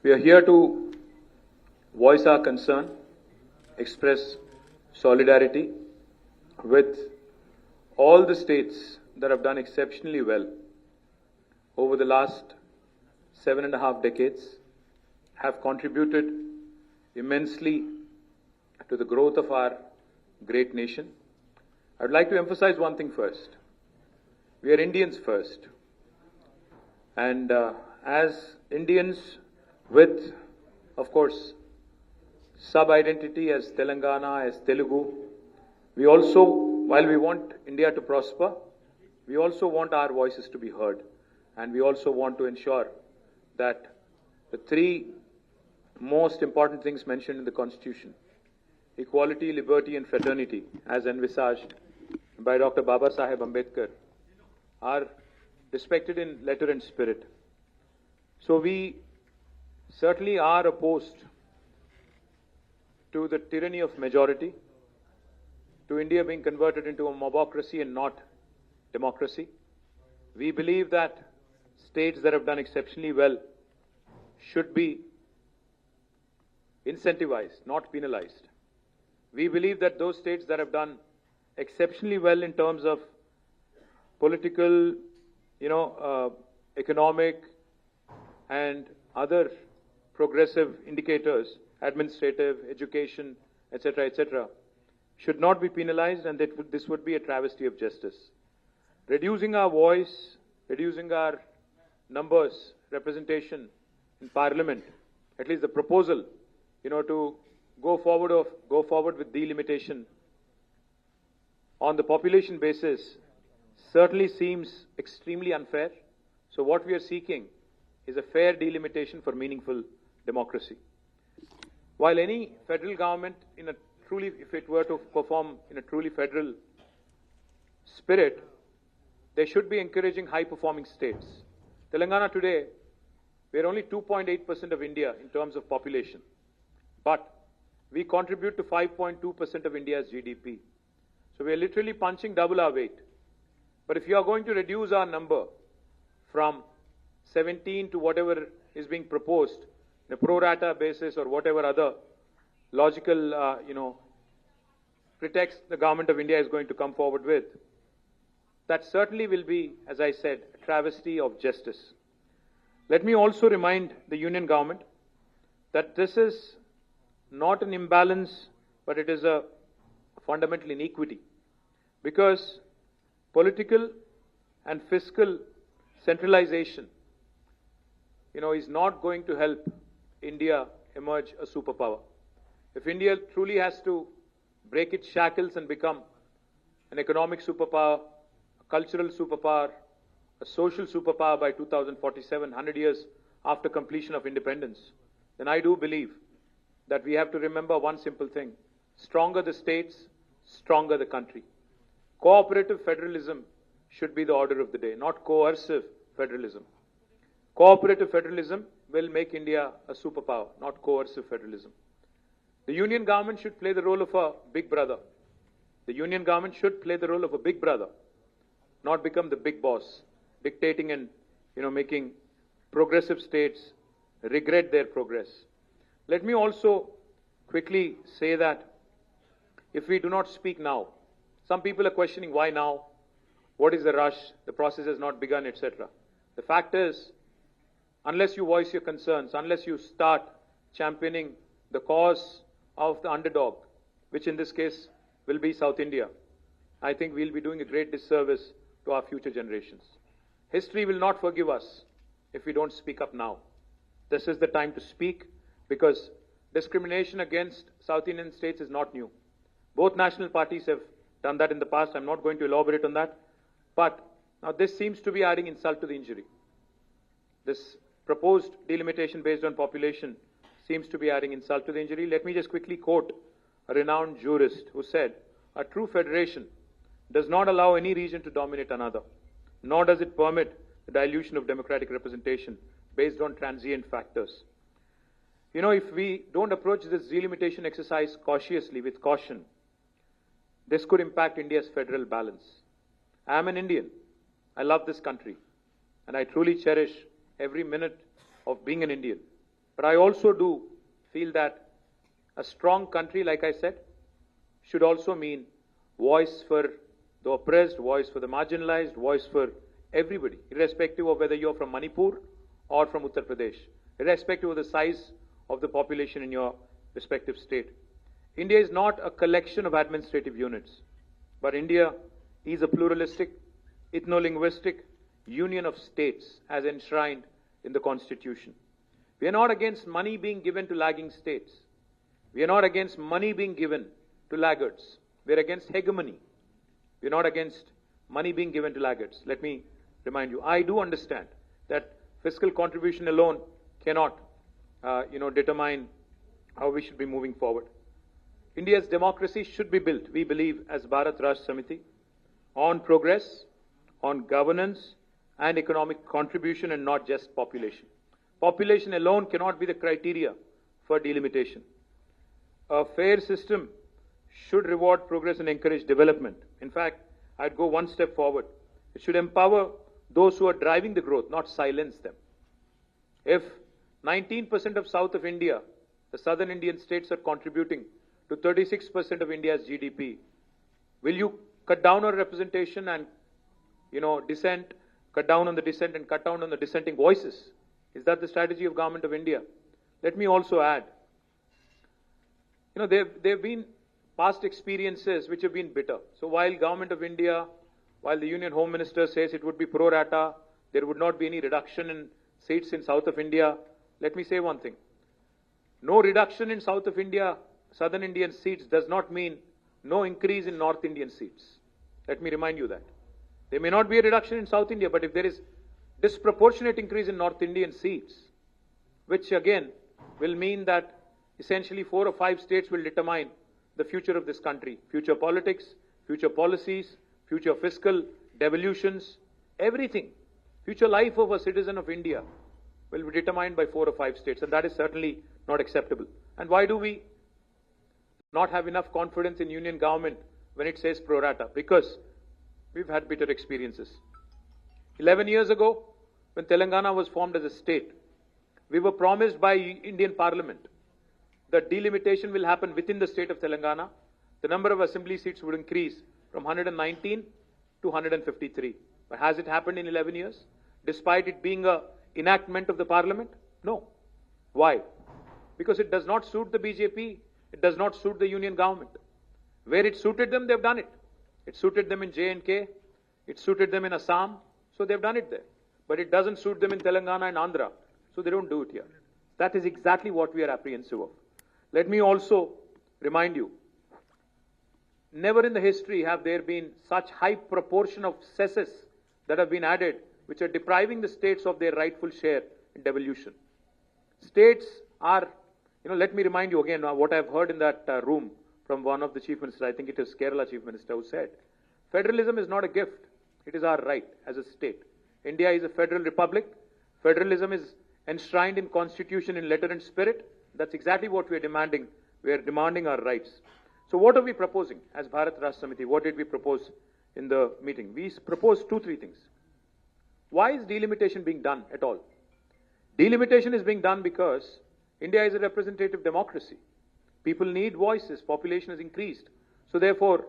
We are here to voice our concern, express solidarity with all the states that have done exceptionally well over the last 7.5 decades, have contributed immensely to the growth of our great nation. I would like to emphasize one thing first. We are Indians first. And as Indians with, of course, sub-identity as Telangana, as Telugu, we also, while we want India to prosper, we also want our voices to be heard. And we also want to ensure that the three most important things mentioned in the Constitution, equality, liberty and fraternity, as envisaged by Dr. Baba Saheb Ambedkar, are respected in letter and spirit. So we certainly are opposed to the tyranny of majority, to India being converted into a mobocracy and not democracy. We believe that states that have done exceptionally well should be incentivized, not penalized. We believe that those states that have done exceptionally well in terms of political, economic and other progressive indicators, administrative, education, etc., should not be penalized, and that this would be a travesty of justice. Reducing our voice, reducing our numbers, representation in Parliament, at least the proposal, to go forward with delimitation on the population basis certainly seems extremely unfair. So what we are seeking is a fair delimitation for meaningful democracy. While any federal government, if it were to perform in a truly federal spirit, they should be encouraging high-performing states. Telangana today, we are only 2.8% of India in terms of population, but we contribute to 5.2% of India's GDP. So we are literally punching double our weight. But if you are going to reduce our number from 17 to whatever is being proposed, in a pro rata basis or whatever other logical, pretext the government of India is going to come forward with, that certainly will be, as I said, a travesty of justice. Let me also remind the Union government that this is not an imbalance, but it is a fundamental inequity. Because political and fiscal centralization, is not going to help India emerge a superpower. If India truly has to break its shackles and become an economic superpower, a cultural superpower, a social superpower by 2047, 100 years after completion of independence, then I do believe that we have to remember one simple thing: stronger the states, stronger the country. Cooperative federalism should be the order of the day, not coercive federalism. Cooperative federalism will make India a superpower, not coercive federalism. The Union government should play the role of a big brother. The Union government should play the role of a big brother, not become the big boss, dictating and, making progressive states regret their progress. Let me also quickly say that if we do not speak now, some people are questioning why now, what is the rush, the process has not begun, etc. The fact is, unless you voice your concerns, unless you start championing the cause of the underdog, which in this case will be South India, I think we'll be doing a great disservice to our future generations. History will not forgive us if we don't speak up now. This is the time to speak, because discrimination against South Indian states is not new. Both national parties have done that in the past. I'm not going to elaborate on that. But now this seems to be adding insult to the injury. This proposed delimitation based on population seems to be adding insult to the injury. Let me just quickly quote a renowned jurist who said, "A true federation does not allow any region to dominate another, nor does it permit the dilution of democratic representation based on transient factors." If we don't approach this delimitation exercise cautiously, with caution, this could impact India's federal balance. I am an Indian. I love this country. And I truly cherish every minute of being an Indian. But I also do feel that a strong country, like I said, should also mean voice for the oppressed, voice for the marginalized, voice for everybody, irrespective of whether you're from Manipur or from Uttar Pradesh, irrespective of the size of the population in your respective state. India is not a collection of administrative units, but India is a pluralistic, ethno-linguistic union of states as enshrined in the Constitution. We are not against money being given to lagging states. We are not against money being given to laggards. We are against hegemony. We are not against money being given to laggards. Let me remind you, I do understand that fiscal contribution alone cannot, determine how we should be moving forward. India's democracy should be built, we believe, as Bharat Rashtra Samiti, on progress, on governance and economic contribution, and not just population. Population alone cannot be the criteria for delimitation. A fair system should reward progress and encourage development. In fact, I'd go one step forward. It should empower those who are driving the growth, not silence them. If 19% of South of India, the southern Indian states, are contributing to 36% of India's GDP, will you cut down on representation and, dissent, cut down on the dissent and cut down on the dissenting voices? Is that the strategy of Government of India? Let me also add, there have been past experiences which have been bitter. So while Government of India, while the Union Home Minister says it would be pro rata, there would not be any reduction in seats in South of India, let me say one thing. No reduction in South of India, Southern Indian seats does not mean no increase in North Indian seats. Let me remind you that. There may not be a reduction in South India, but if there is disproportionate increase in North Indian seats, which again will mean that essentially 4 or 5 states will determine the future of this country, future politics, future policies, future fiscal devolutions, everything, future life of a citizen of India will be determined by 4 or 5 states, and that is certainly not acceptable. And why do we not have enough confidence in union government when it says pro rata? Because we've had bitter experiences. 11 years ago, when Telangana was formed as a state, we were promised by Indian Parliament that delimitation will happen within the state of Telangana. The number of assembly seats would increase from 119 to 153. But has it happened in 11 years? Despite it being an enactment of the Parliament? No. Why? Because it does not suit the BJP. It does not suit the union government. Where it suited them, they've done it. It suited them in J&K. It suited them in Assam. So they've done it there. But it doesn't suit them in Telangana and Andhra. So they don't do it here. That is exactly what we are apprehensive of. Let me also remind you, never in the history have there been such high proportion of cesses that have been added, which are depriving the states of their rightful share in devolution. States are, let me remind you again what I've heard in that room from one of the chief ministers, I think it is Kerala chief minister, who said, federalism is not a gift, it is our right as a state. India is a federal republic. Federalism is enshrined in constitution in letter and spirit. That's exactly what we are demanding. We are demanding our rights. So what are we proposing as Bharat Rashtra Samiti? What did we propose in the meeting? We proposed 2-3 things. Why is delimitation being done at all? Delimitation is being done because India is a representative democracy. People need voices. Population has increased. So therefore,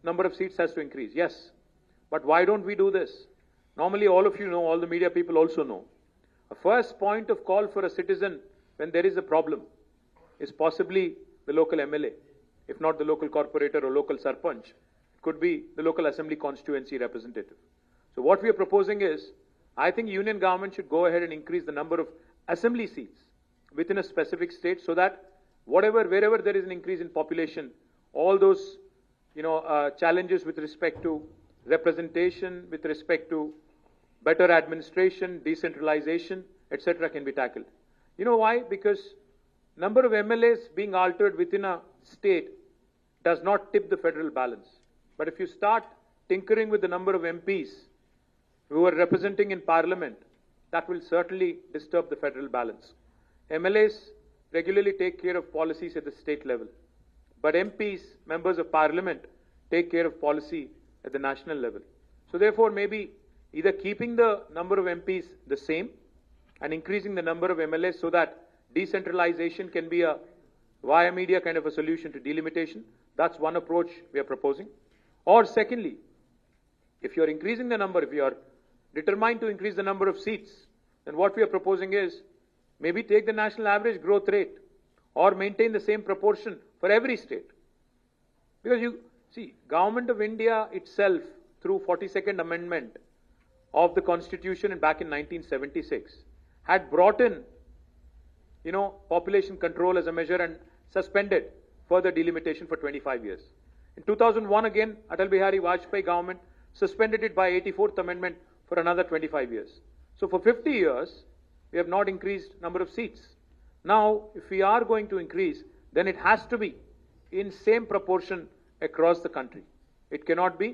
number of seats has to increase. Yes. But why don't we do this? Normally all of you know, all the media people also know. A first point of call for a citizen when there is a problem is possibly the local MLA, if not the local corporator or local sarpanch. It could be the local assembly constituency representative. So what we are proposing is, I think union government should go ahead and increase the number of assembly seats within a specific state so that wherever there is an increase in population, all those challenges with respect to representation, with respect to better administration, decentralization, etc. can be tackled. You know why? Because number of MLAs being altered within a state does not tip the federal balance. But if you start tinkering with the number of MPs who are representing in parliament, that will certainly disturb the federal balance. MLAs regularly take care of policies at the state level. But MPs, members of parliament, take care of policy at the national level. So therefore, maybe either keeping the number of MPs the same and increasing the number of MLAs so that decentralization can be a via media kind of a solution to delimitation. That's one approach we are proposing. Or secondly, if you are increasing the number, if you are determined to increase the number of seats, then what we are proposing is maybe take the national average growth rate or maintain the same proportion for every state. Because you see, Government of India itself, through 42nd Amendment of the Constitution and back in 1976, had brought in, population control as a measure and suspended further delimitation for 25 years. In 2001 again, Atal Bihari Vajpayee government suspended it by 84th Amendment for another 25 years. So for 50 years, we have not increased number of seats. Now, if we are going to increase, then it has to be in same proportion across the country. It cannot be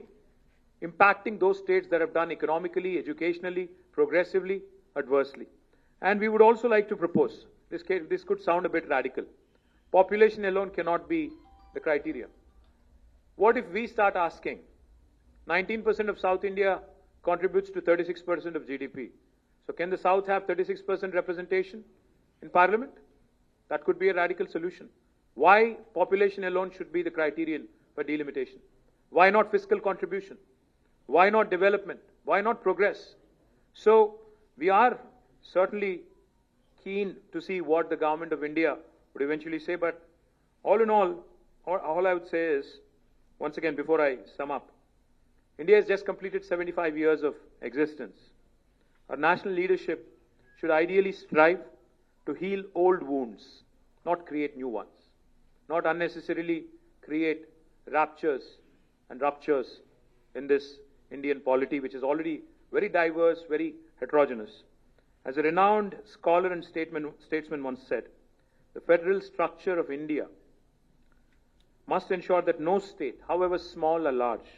impacting those states that have done economically, educationally, progressively, adversely. And we would also like to propose, this could sound a bit radical. Population alone cannot be the criteria. What if we start asking, 19% of South India contributes to 36% of GDP. So can the South have 36% representation in Parliament? That could be a radical solution. Why population alone should be the criterion for delimitation? Why not fiscal contribution? Why not development? Why not progress? So we are certainly keen to see what the Government of India would eventually say, but all in all I would say is, once again, before I sum up, India has just completed 75 years of existence. Our national leadership should ideally strive to heal old wounds, not create new ones, not unnecessarily create raptures and ruptures in this Indian polity, which is already very diverse, very heterogeneous. As a renowned scholar and statesman once said, the federal structure of India must ensure that no state, however small or large,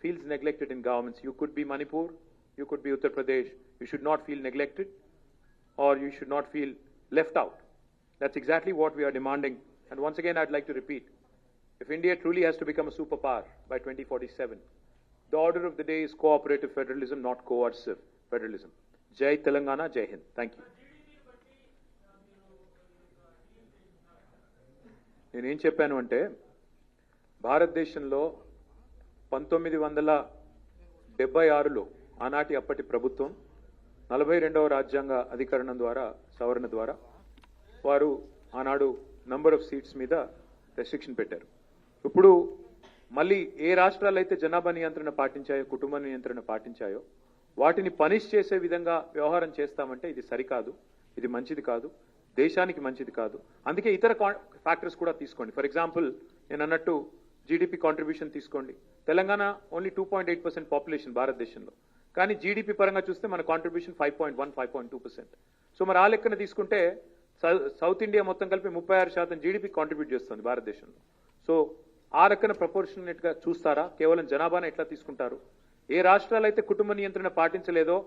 feels neglected in governments. You could be Manipur, you could be Uttar Pradesh. You should not feel neglected, or you should not feel left out. That's exactly what we are demanding. And once again, I'd like to repeat, if India truly has to become a superpower by 2047, the order of the day is cooperative federalism, not coercive federalism. Jai Telangana, Jai Hind. Thank you. నేనేం చెప్పాను అంటే భారతదేశంలో 1976లో ఆనాటి అప్పటి ప్రభుత్వం 42వ రాజ్యాంగ అధికరణం ద్వారా సవరణ ద్వారా వారు ఆనాడు నంబర్ ఆఫ్ సీట్స్ మీద రెస్ట్రిక్షన్ పెట్టారు. ఇప్పుడు మళ్ళీ ఏ రాష్ట్రాలు అయితే జనాభా నియంత్రణ పాటించాయో, కుటుంబ నియంత్రణ పాటించాయో వాటిని పనిష్ చేసే విధంగా వ్యవహారం చేస్తామంటే ఇది సరికాదు, ఇది మంచిది కాదు, దేశానికి మంచిది కాదు. అందుకే ఇతర ఫ్యాక్టర్స్ కూడా తీసుకోండి. ఫర్ ఎగ్జాంపుల్ నేను అన్నట్టు జీడిపి కాంట్రిబ్యూషన్ తీసుకోండి. తెలంగాణ ఓన్లీ 2.8% పాపులేషన్ భారతదేశంలో, కానీ జీడిపి పరంగా చూస్తే మన కాంట్రిబ్యూషన్ 5.1, 5.2%. సో మరి ఆ లెక్కన తీసుకుంటే సౌత్ ఇండియా మొత్తం కలిపి 36% జీడిపి కాంట్రిబ్యూట్ చేస్తుంది భారతదేశంలో. సో ఆ లెక్కన ప్రపోర్షనేట్ గా చూస్తారా? కేవలం జనాభాను ఎట్లా తీసుకుంటారు? ఏ రాష్ట్రాలు అయితే కుటుంబ నియంత్రణ పాటించలేదో,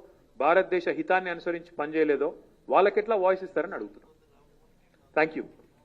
భారతదేశ హితాన్ని అనుసరించి పనిచేయలేదో వాళ్ళకెట్లా వాయిస్ ఇస్తారని అడుగుతున్నాం. Thank you.